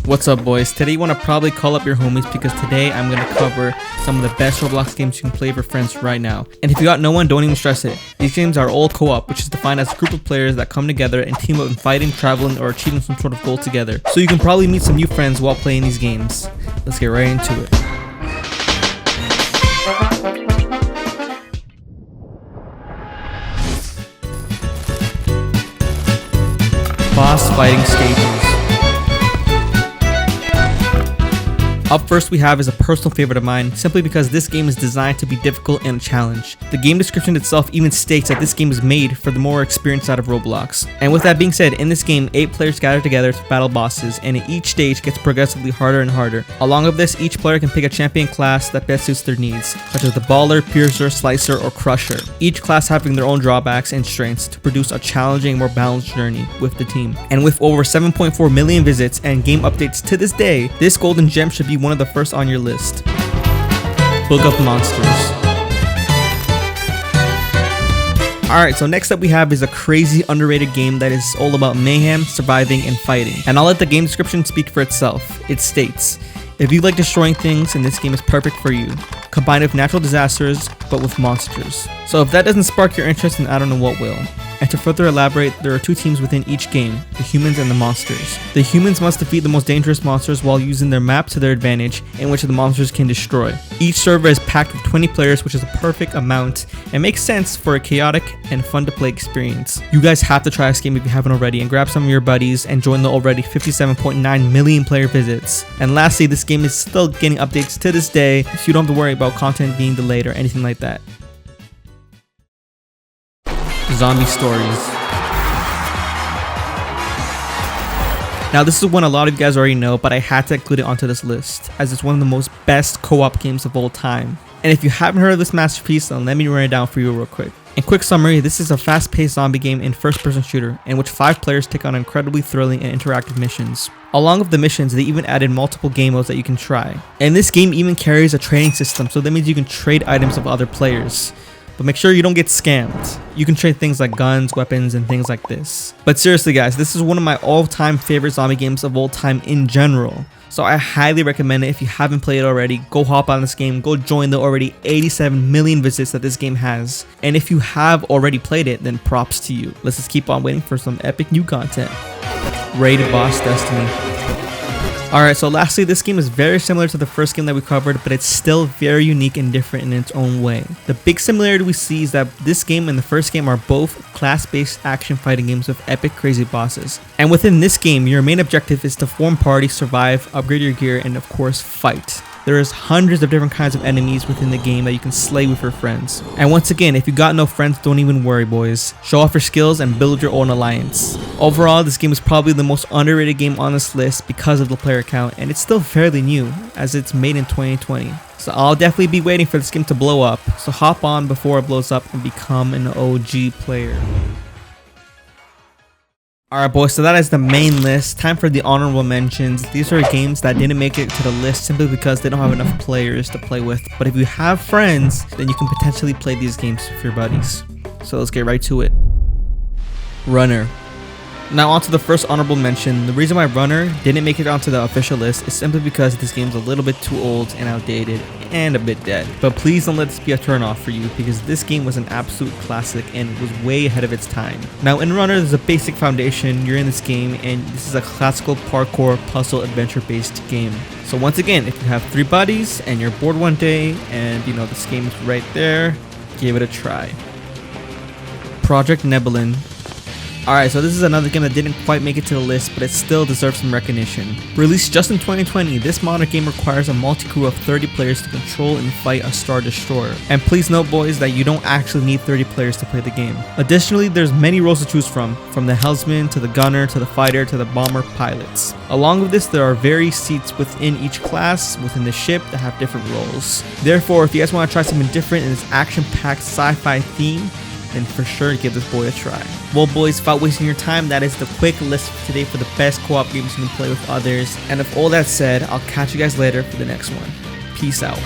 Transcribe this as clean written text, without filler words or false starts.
What's up, boys? Today you want to probably call up your homies because today I'm going to cover some of the best Roblox games you can play with friends right now. And if you got no one, don't even stress it. These games are all co-op, which is defined as a group of players that come together and team up in fighting, traveling, or achieving some sort of goal together. So you can probably meet some new friends while playing these games. Let's get right into it. Boss fighting stages. Up first we have is a personal favorite of mine, simply because this game is designed to be difficult and a challenge. The game description itself even states that this game is made for the more experienced side of Roblox. And with that being said, in this game, 8 players gather together to battle bosses, and each stage gets progressively harder and harder. Along with this, each player can pick a champion class that best suits their needs, such as the Baller, Piercer, Slicer, or Crusher. Each class having their own drawbacks and strengths to produce a challenging, more balanced journey with the team. And with over 7.4 million visits and game updates to this day, this golden gem should be one of the first on your list. Book of Monsters. Alright, so next up we have is a crazy underrated game that is all about mayhem, surviving, and fighting. And I'll let the game description speak for itself. It states, if you like destroying things, then this game is perfect for you. Combined with natural disasters, but with monsters. So if that doesn't spark your interest, then I don't know what will. And to further elaborate, there are 2 teams within each game, the humans and the monsters. The humans must defeat the most dangerous monsters while using their map to their advantage, in which the monsters can destroy. Each server is packed with 20 players, which is a perfect amount, and makes sense for a chaotic and fun to play experience. You guys have to try this game if you haven't already, and grab some of your buddies and join the already 57.9 million player visits. And lastly, this game is still getting updates to this day, so you don't have to worry about content being delayed or anything like that. Zombie Stories. Now this is one a lot of you guys already know, but I had to include it onto this list as it's one of the most best co-op games of all time. And if you haven't heard of this masterpiece, then let me run it down for you real quick. In quick summary, this is a fast-paced zombie game in first-person shooter in which 5 players take on incredibly thrilling and interactive missions. Along with the missions, they even added multiple game modes that you can try. And this game even carries a trading system, so that means you can trade items of other players. But make sure you don't get scammed. You can trade things like guns, weapons, and things like this. But seriously guys, this is one of my all-time favorite zombie games of all time in general. So I highly recommend it. If you haven't played it already, go hop on this game, go join the already 87 million visits that this game has. And if you have already played it, then props to you. Let's just keep on waiting for some epic new content. Raid Boss Destiny. Alright, so lastly, this game is very similar to the first game that we covered, but it's still very unique and different in its own way. The big similarity we see is that this game and the first game are both class-based action fighting games with epic crazy bosses. And within this game, your main objective is to form parties, survive, upgrade your gear, and of course, fight. There is hundreds of different kinds of enemies within the game that you can slay with your friends. And once again, if you got no friends, don't even worry, boys. Show off your skills and build your own alliance. Overall, this game is probably the most underrated game on this list because of the player count, and it's still fairly new as it's made in 2020. So I'll definitely be waiting for this game to blow up, so hop on before it blows up and become an OG player. Alright boys, so that is the main list. Time for the honorable mentions. These are games that didn't make it to the list simply because they don't have enough players to play with. But if you have friends, then you can potentially play these games with your buddies. So let's get right to it. Runner. Now on to the first honorable mention. The reason why Runner didn't make it onto the official list is simply because this game's a little bit too old and outdated and a bit dead. But please don't let this be a turn off for you because this game was an absolute classic and it was way ahead of its time. Now in Runner, there's a basic foundation. You're in this game and this is a classical parkour puzzle adventure based game. So once again, if you have 3 buddies and you're bored one day and you know this game is right there, give it a try. Project Nebulin. Alright, so this is another game that didn't quite make it to the list, but it still deserves some recognition. Released just in 2020, this modern game requires a multi-crew of 30 players to control and fight a Star Destroyer. And please note boys that you don't actually need 30 players to play the game. Additionally, there's many roles to choose from the helmsman to the gunner to the fighter to the bomber pilots. Along with this, there are various seats within each class within the ship that have different roles. Therefore, if you guys want to try something different in this action-packed sci-fi theme, then for sure give this boy a try. Well boys, without wasting your time, that is the quick list for today for the best co-op games you can play with others. And with all that said, I'll catch you guys later for the next one. Peace out.